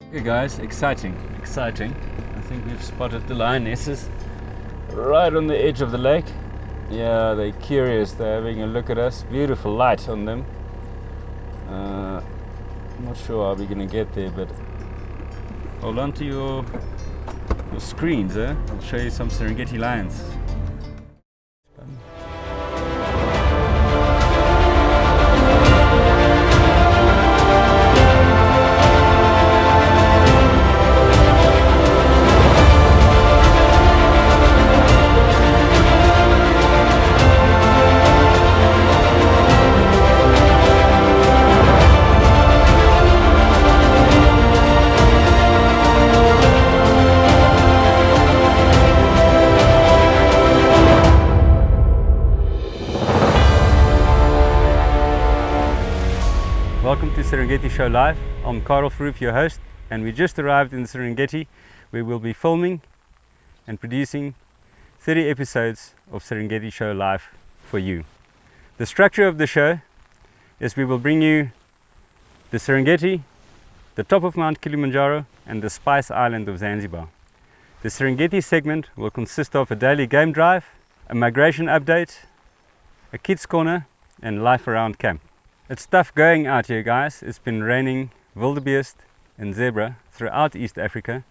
Okay guys, exciting. I think we've spotted the lionesses right on the edge of the lake. Yeah, they're curious, they're having a look at us. Beautiful light on them. I'm not sure how we're gonna get there, but hold on to your screens, I'll show you some Serengeti lions. Welcome to Serengeti Show Live. I'm Karel Verhoef, your host, and we just arrived in the Serengeti where we'll be filming and producing 30 episodes of Serengeti Show Live for you. The structure of the show is we will bring you the Serengeti, the top of Mount Kilimanjaro, and the Spice Island of Zanzibar. The Serengeti segment will consist of a daily game drive, a migration update, a kids corner, and life around camp. It's tough going out here, guys. It's been raining wildebeest and zebra throughout East Africa,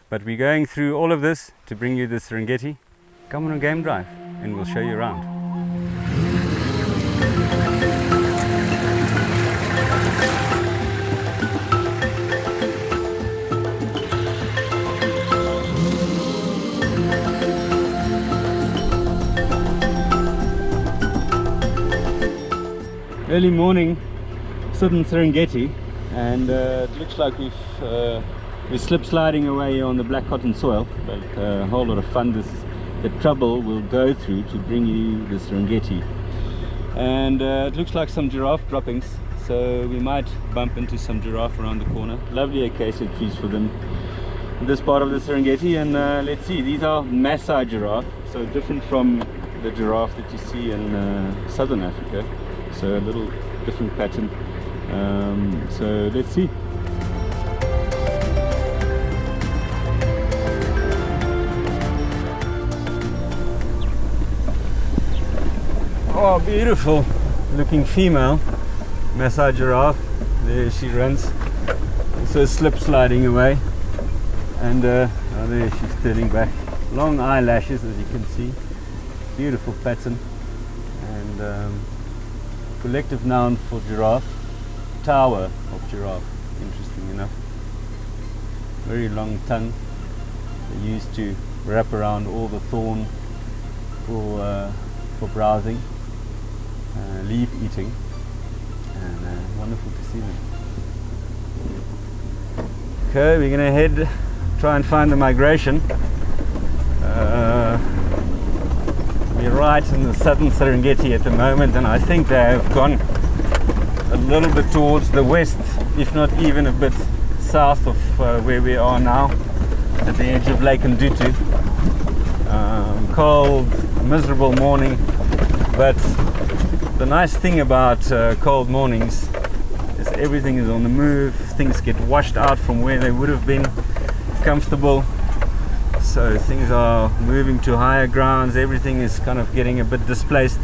but we're going through all of this to bring you the Serengeti. Come on a game drive and we'll show you around. Early morning, southern Serengeti, and it looks like we're slip sliding away here on the black cotton soil, but a whole lot of fun. This is the trouble we'll go through to bring you the Serengeti. And it looks like some giraffe droppings, so we might bump into some giraffe around the corner. Lovely acacia trees for them in this part of the Serengeti. And let's see, these are Maasai giraffe, so different from the giraffe that you see in southern Africa. So a little different pattern. So let's see. Oh, beautiful looking female Maasai giraffe. There she runs. Also slip sliding away. And oh, there she's turning back. Long eyelashes, as you can see. Beautiful pattern. And collective noun for giraffe, tower of giraffe, interesting enough. Very long tongue, they used to wrap around all the thorn for browsing, leaf eating, and wonderful to see them. Okay, we're gonna head, try and find the migration. We're right in the southern Serengeti at the moment, and I think they have gone a little bit towards the west, if not even a bit south of where we are now, at the edge of Lake Ndutu. Cold, miserable morning, but the nice thing about cold mornings is everything is on the move. Things get washed out from where they would have been comfortable. So things are moving to higher grounds, everything is kind of getting a bit displaced.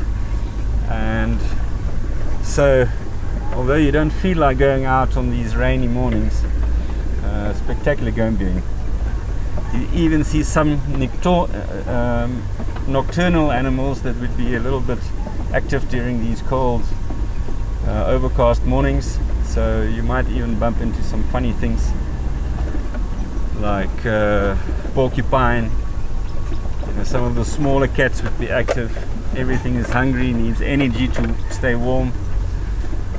And so, although you don't feel like going out on these rainy mornings, spectacular game viewing. You even see some nocturnal animals that would be a little bit active during these cold, overcast mornings. So you might even bump into some funny things like porcupine. You know, some of the smaller cats would be active. Everything is hungry, needs energy to stay warm.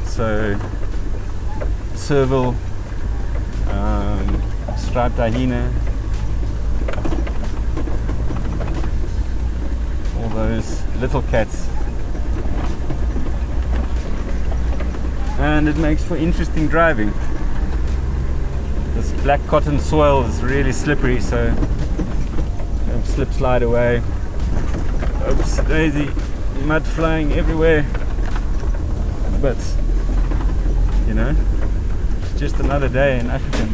So serval, striped hyena, all those little cats. And it makes for interesting driving. This black cotton soil is really slippery, so slip slide away. Oops, daisy, mud flying everywhere. But you know, it's just another day in Africa.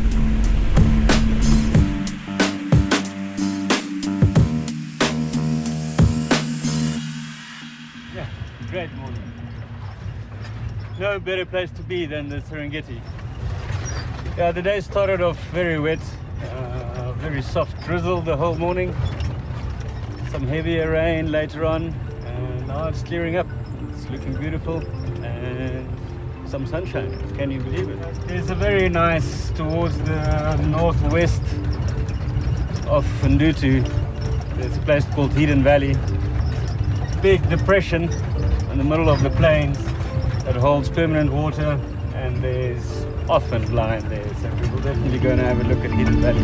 better place to be than the Serengeti. Yeah, the day started off very wet, very soft drizzle the whole morning, some heavier rain later on, and now it's clearing up. It's looking beautiful and some sunshine. Can you believe it? It's a very nice towards the northwest of Fundutu. There's a place called Hidden Valley. Big depression in the middle of the plains that holds permanent water, and there's often line there, so we will definitely go and have a look at Hidden Valley.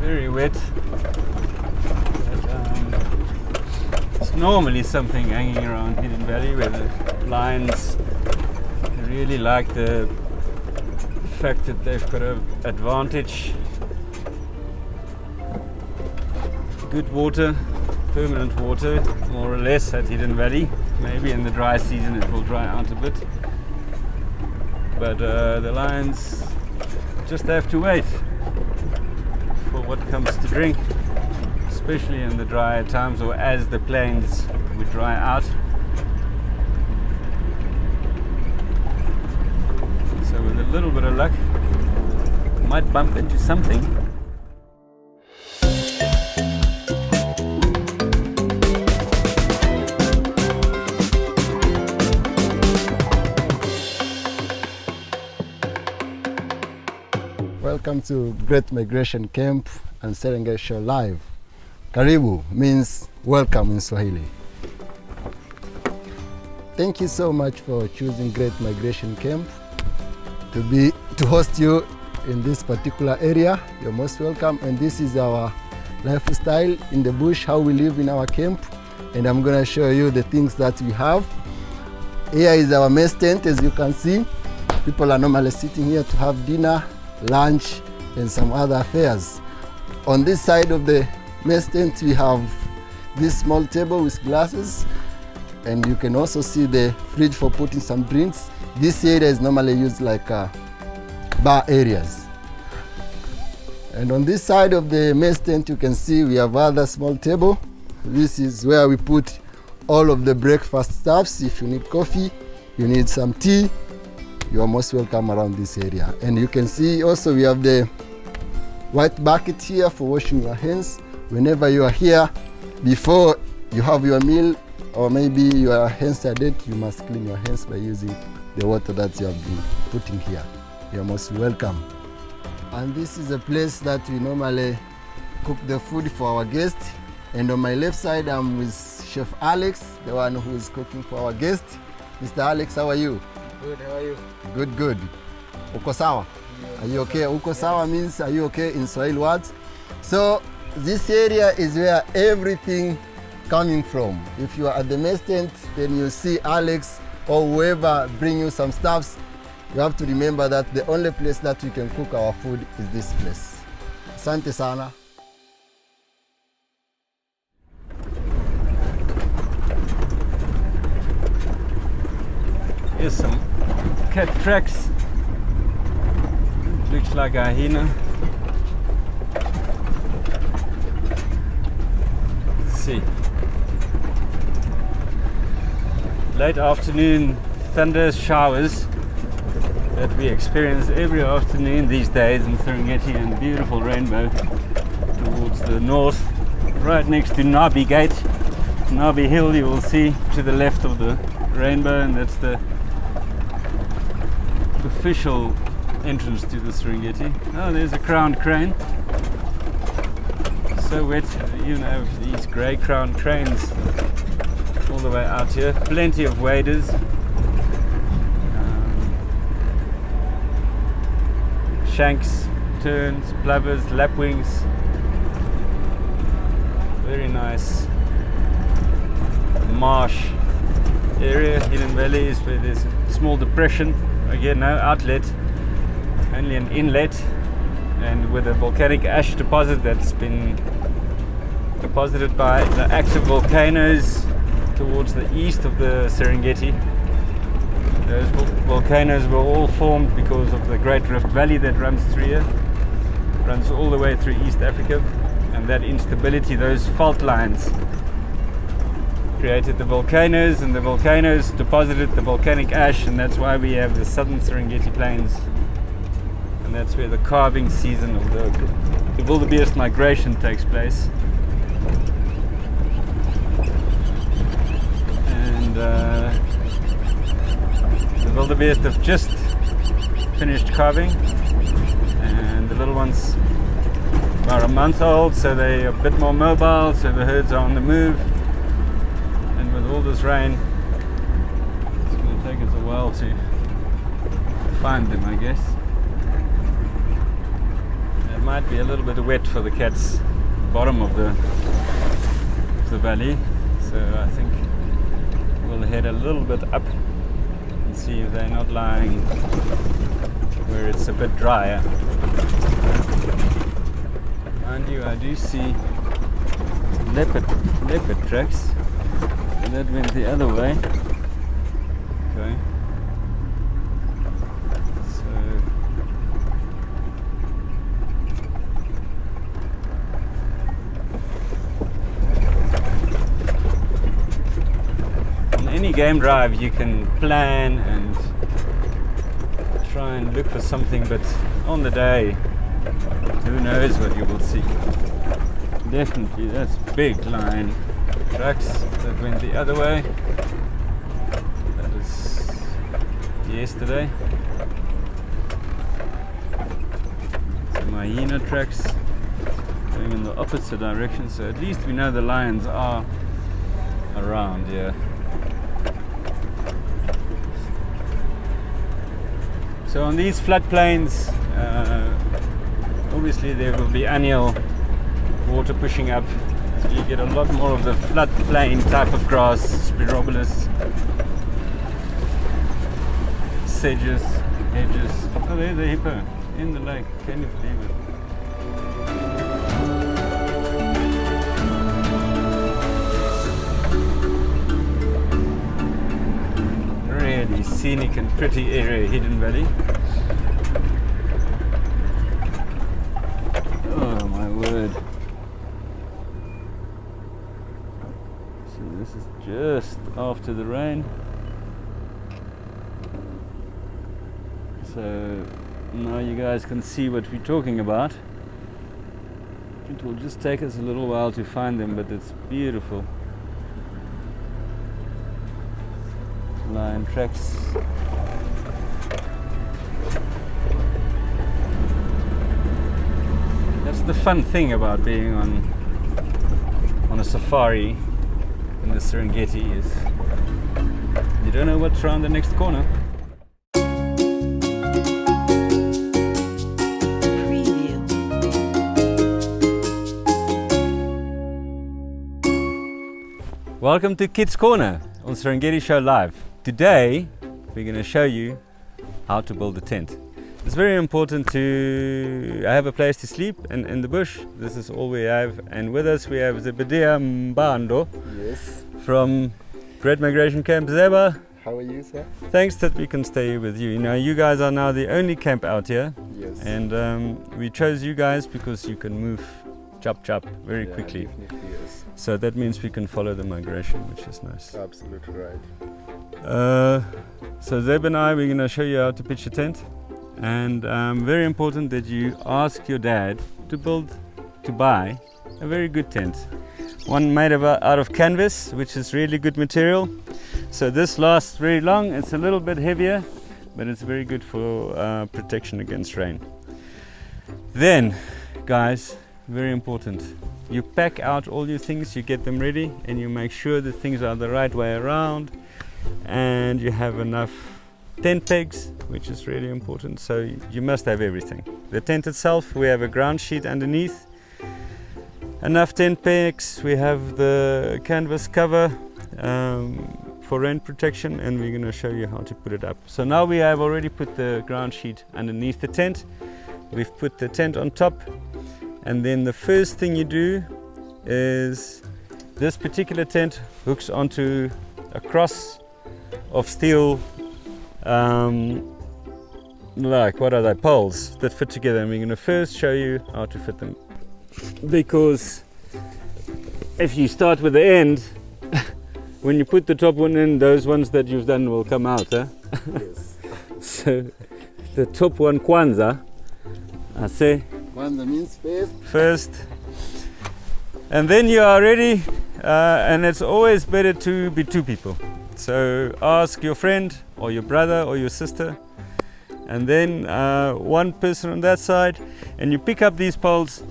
Very wet, but it's normally something hanging around Hidden Valley where the lions really like the fact that they've got an advantage. Good water, permanent water, more or less at Hidden Valley. Maybe in the dry season it will dry out a bit, but the lions just have to wait for what comes to drink, especially in the drier times or as the plains would dry out. So with a little bit of luck, might bump into something. Welcome to Great Migration Camp and Serengeti Show Live. Karibu means welcome in Swahili. Thank you so much for choosing Great Migration Camp to host you in this particular area. You're most welcome, and this is our lifestyle in the bush, how we live in our camp, and I'm going to show you the things that we have. Here is our mess tent. As you can see, people are normally sitting here to have dinner, lunch, and some other affairs. On this side of the mess tent we have this small table with glasses, and you can also see the fridge for putting some drinks. This area is normally used like bar areas. And on this side of the mess tent you can see we have other small table. This is where we put all of the breakfast stuffs. If you need coffee, you need some tea, you are most welcome around this area. And you can see also we have the white bucket here for washing your hands. Whenever you are here, before you have your meal or maybe your hands are dirty, you must clean your hands by using the water that you have been putting here. You are most welcome. And this is a place that we normally cook the food for our guests. And on my left side I'm with Chef Alex, the one who is cooking for our guests. Mr. Alex, how are you? Good, how are you? Good, good. Uko sawa? Yeah. Are you okay? Uko sawa means are you okay in Swahili words. So this area is where everything coming from. If you are at the mess tent, then you see Alex or whoever bring you some stuffs, you have to remember that the only place that we can cook our food is this place. Asante sana. Here's some cat tracks. Looks like a hyena. Let's see. Late afternoon thunder showers that we experience every afternoon these days in Serengeti, and beautiful rainbow towards the north, right next to Nabi Gate. Nabi Hill you will see to the left of the rainbow, and that's the official entrance to the Serengeti. Oh, there's a crowned crane. So wet, you know, these grey crowned cranes all the way out here. Plenty of waders. Shanks, terns, plovers, lapwings. Very nice marsh area. Hidden Valley is where there's a small depression. Again, no outlet, only an inlet, and with a volcanic ash deposit that's been deposited by the active volcanoes towards the east of the Serengeti. Those volcanoes were all formed because of the Great Rift Valley that runs through here, runs all the way through East Africa. and that instability, those fault lines, created the volcanoes, and the volcanoes deposited the volcanic ash, and that's why we have the southern Serengeti plains, and that's where the calving season of the wildebeest migration takes place. And the wildebeest have just finished calving, and the little ones are a month old, so they're a bit more mobile, so the herds are on the move. And with all this rain, it's going to take us a while to find them, I guess. It might be a little bit wet for the cats, bottom of the valley, so I think we'll head a little bit up and see if they're not lying where it's a bit drier. Mind you, I do see leopard tracks, and that went the other way. Okay. So on any game drive you can plan and try and look for something, but on the day, who knows what you will see. Definitely, that's big line tracks that went the other way. That is yesterday. Some hyena tracks going in the opposite direction, so at least we know the lions are around here. So on these floodplains, obviously there will be annual water pushing up, so you get a lot more of the floodplain type of grass, spirobolus, sedges, hedges. Oh, there's the hippo in the lake. Can you believe it? Really scenic and pretty area, Hidden Valley. Oh my word. So this is just after the rain. So now you guys can see what we're talking about. It will just take us a little while to find them, but it's beautiful. Lion tracks. That's the fun thing about being on a safari in the Serengeti, is you don't know what's around the next corner. Preview. Welcome to Kids Corner on Serengeti Show Live. Today we're going to show you how to build a tent. It's very important to have a place to sleep, and in the bush this is all we have. And with us we have Zebedia Mbando. Yes. From Great Migration Camp. Zeba, How are you, sir? thanks that we can stay with you. You know, you guys are now the only camp out here, Yes. and we chose you guys because you can move chop very quickly. Definitely, yes. So that means we can follow the migration, which is nice. Absolutely right. So Zeb and I, we're going to show you how to pitch a tent, and very important that you ask your dad to buy a very good tent. One made out of canvas, which is really good material. So this lasts very long. It's a little bit heavier, but it's very good for protection against rain. Then, guys, very important, you pack out all your things, you get them ready, and you make sure the things are the right way around, and you have enough tent pegs, which is really important. So you must have everything. The tent itself, we have a ground sheet underneath, enough tent pegs, we have the canvas cover for rain protection, and we're going to show you how to put it up. So now we have already put the ground sheet underneath the tent. We've put the tent on top, and then the first thing you do is this particular tent hooks onto a cross of steel, like, what are they, poles that fit together, and we're going to first show you how to fit them. because if you start with the end, when you put the top one in, those ones that you've done will come out, huh? Yes. So the top one, kwanza, I say. Kwanza means first. First. And then you are ready, and it's always better to be two people. So ask your friend or your brother or your sister, and then one person on that side, and you pick up these poles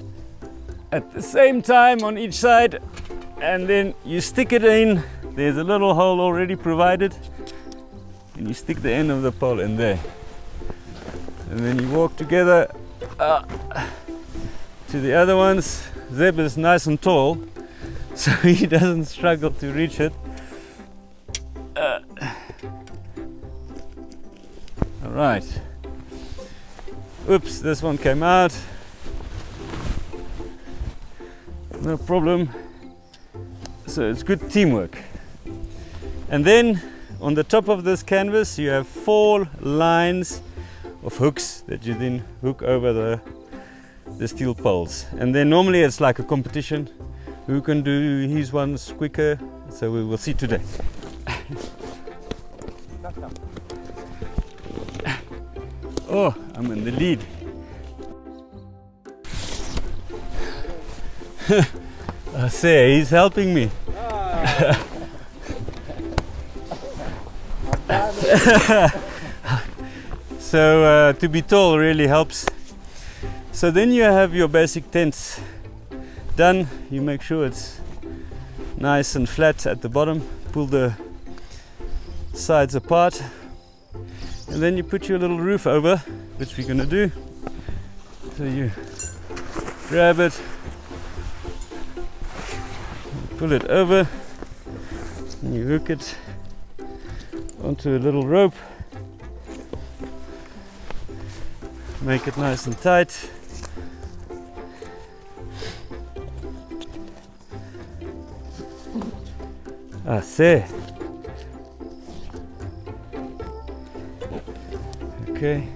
at the same time on each side, and then you stick it in. There's a little hole already provided, and you stick the end of the pole in there, and then you walk together to the other ones. Zeb is nice and tall, so he doesn't struggle to reach it. All right. Oops, this one came out. No problem. So it's good teamwork. And then on the top of this canvas you have 4 lines of hooks that you then hook over the steel poles. And then normally it's like a competition, who can do his ones quicker, so we will see today. Oh, I'm in the lead. I say, he's helping me. So to be tall really helps. So then you have your basic tents done. You make sure it's nice and flat at the bottom. Pull the sides apart, and then you put your little roof over, which we're going to do. So you grab it, pull it over, and you hook it onto a little rope. Make it nice and tight. Así. Okay.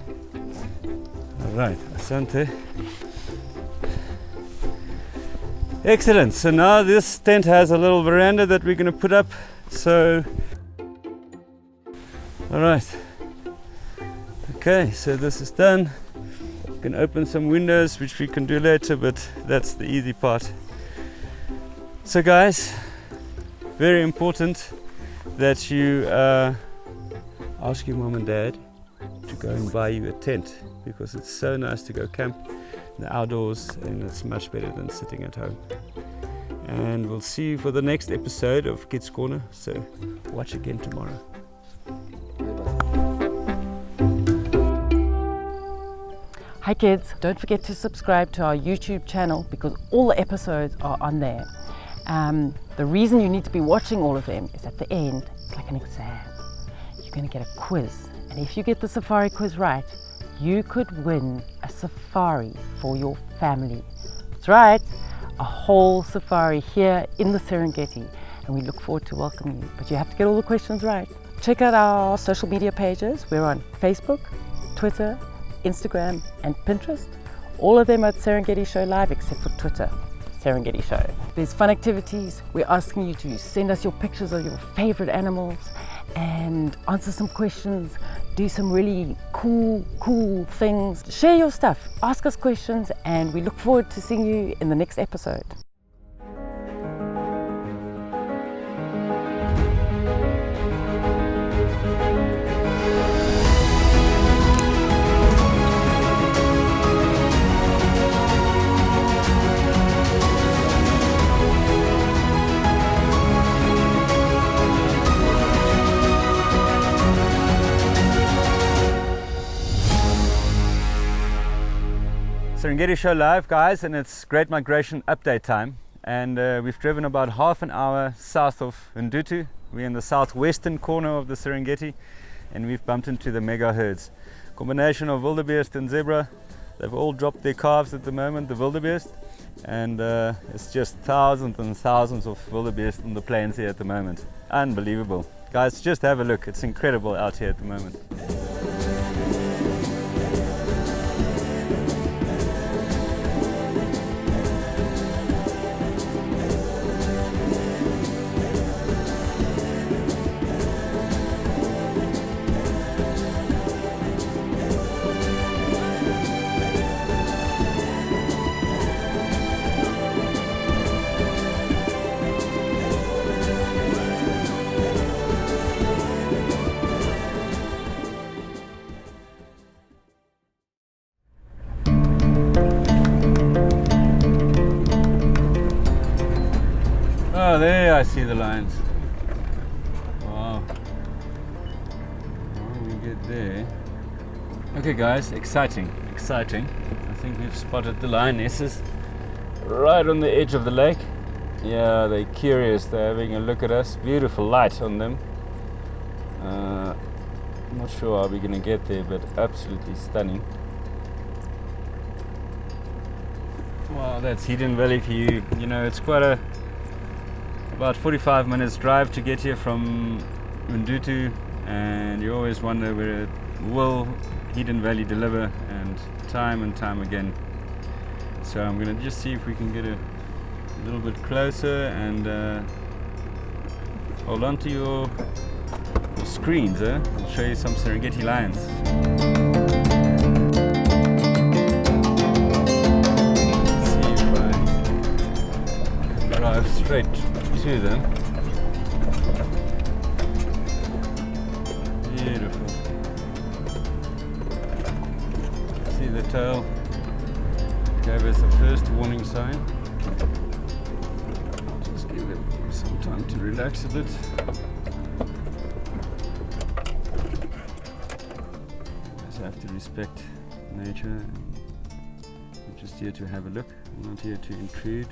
All right. Asante. Excellent. So now this tent has a little veranda that we're going to put up. So, all right. Okay. So this is done. We can open some windows, which we can do later, but that's the easy part. So, guys, very important that you ask your mom and dad to go and buy you a tent, because it's so nice to go camp in the outdoors, and it's much better than sitting at home. And we'll see you for the next episode of Kids Corner, so watch again tomorrow. Hi kids, don't forget to subscribe to our YouTube channel because all the episodes are on there. The reason you need to be watching all of them is at the end, it's like an exam. You're going to get a quiz, and if you get the safari quiz right, you could win a safari for your family. That's right, a whole safari here in the Serengeti, and we look forward to welcoming you. But you have to get all the questions right. Check out our social media pages. We're on Facebook, Twitter, Instagram and Pinterest. All of them at Serengeti Show Live except for Twitter, Serengeti Show. There's fun activities. We're asking you to send us your pictures of your favorite animals and answer some questions, do some really cool things. Share your stuff, ask us questions, and we look forward to seeing you in the next episode. Serengeti Show Live, guys, and it's Great Migration update time, and we've driven about half an hour south of Ndutu. We're in the southwestern corner of the Serengeti, and we've bumped into the mega herds. Combination of wildebeest and zebra. They've all dropped their calves at the moment, the wildebeest, and it's just thousands and thousands of wildebeest on the plains here at the moment. Unbelievable. Guys, just have a look. It's incredible out here at the moment. there I see the lions. Wow. Well, we get there. Okay guys, exciting. I think we've spotted the lionesses right on the edge of the lake. Yeah, they're curious, they're having a look at us. Beautiful light on them. I'm not sure how we're going to get there, but absolutely stunning. Wow, that's Hidden Valley for you. You know, it's quite about 45 minutes drive to get here from Undutu, and you always wonder where will Hidden Valley deliver, and time again. So I'm going to just see if we can get a little bit closer and hold on to your screens. I'll show you some Serengeti lions. Drive straight to them. Beautiful. See the tail gave us the first warning sign. Just give them some time to relax a bit. Just have to respect nature. We're just here to have a look. We're not here to intrude.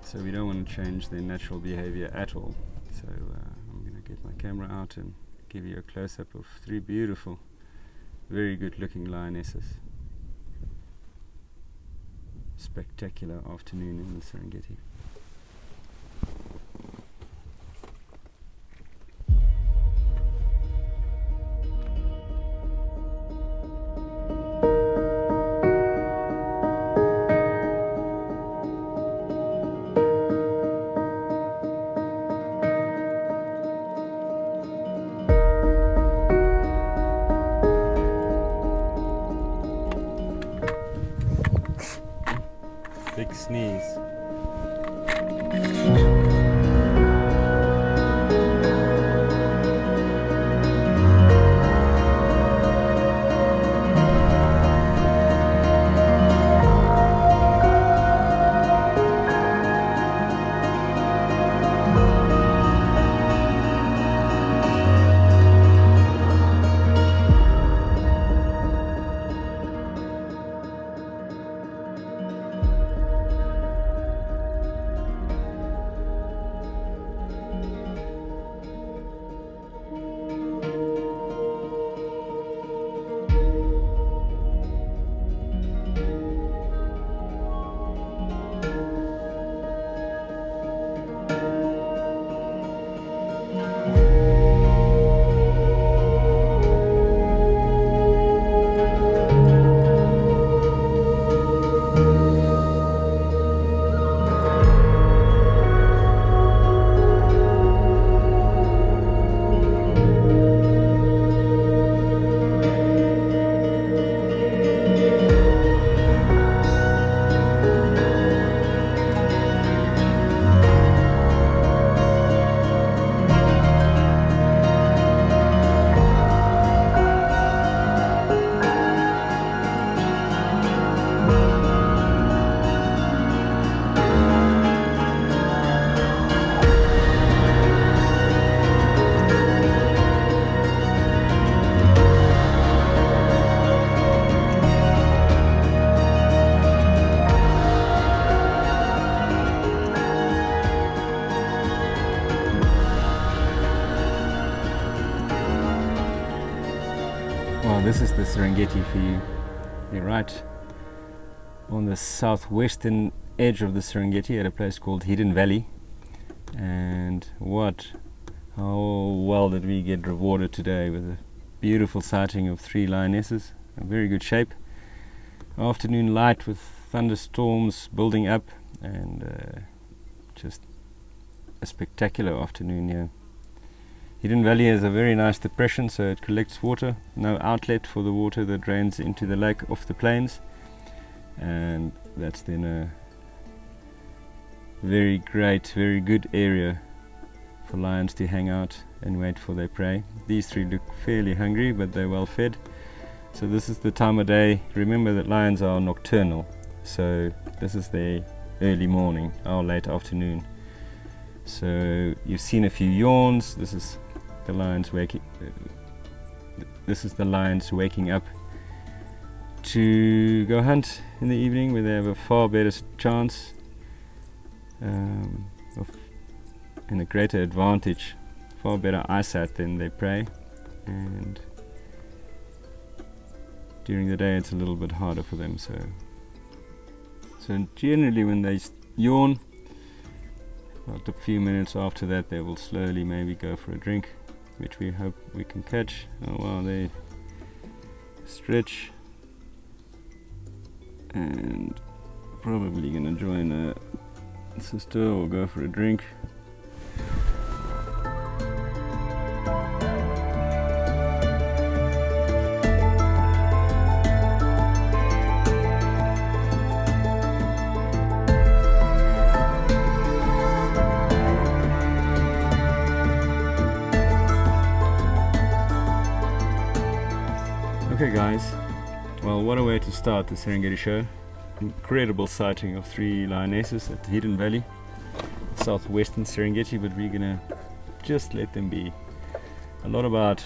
So we don't want to change their natural behavior at all. So I'm going to get my camera out and give you a close-up of 3 beautiful, very good looking lionesses. Spectacular afternoon in the Serengeti. Big sneeze. Well, this is the Serengeti for you. You're right on the southwestern edge of the Serengeti at a place called Hidden Valley. And how well did we get rewarded today with a beautiful sighting of 3 lionesses in very good shape. Afternoon light with thunderstorms building up, and just a spectacular afternoon here. Hidden Valley has a very nice depression, so it collects water, no outlet for the water that drains into the lake off the plains, and that's then a very great, very good area for lions to hang out and wait for their prey. These 3 look fairly hungry, but they're well fed. So this is the time of day. Remember that lions are nocturnal, so this is their early morning, our late afternoon. So you've seen a few yawns. This is the lions waking. This is the lions waking up to go hunt in the evening, where they have a far better chance and a greater advantage, far better eyesight than their prey. And during the day it's a little bit harder for them. So generally when they yawn, about a few minutes after that they will slowly maybe go for a drink, which we hope we can catch. Oh wow, they stretch and probably gonna join a sister or go for a drink. Okay guys, well, what a way to start the Serengeti show. Incredible sighting of 3 lionesses at the Hidden Valley, southwestern Serengeti, but we're gonna just let them be. A lot about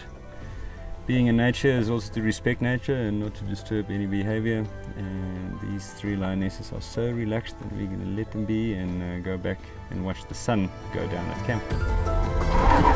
being in nature is also to respect nature and not to disturb any behavior, and these 3 lionesses are so relaxed that we're gonna let them be and go back and watch the sun go down at camp.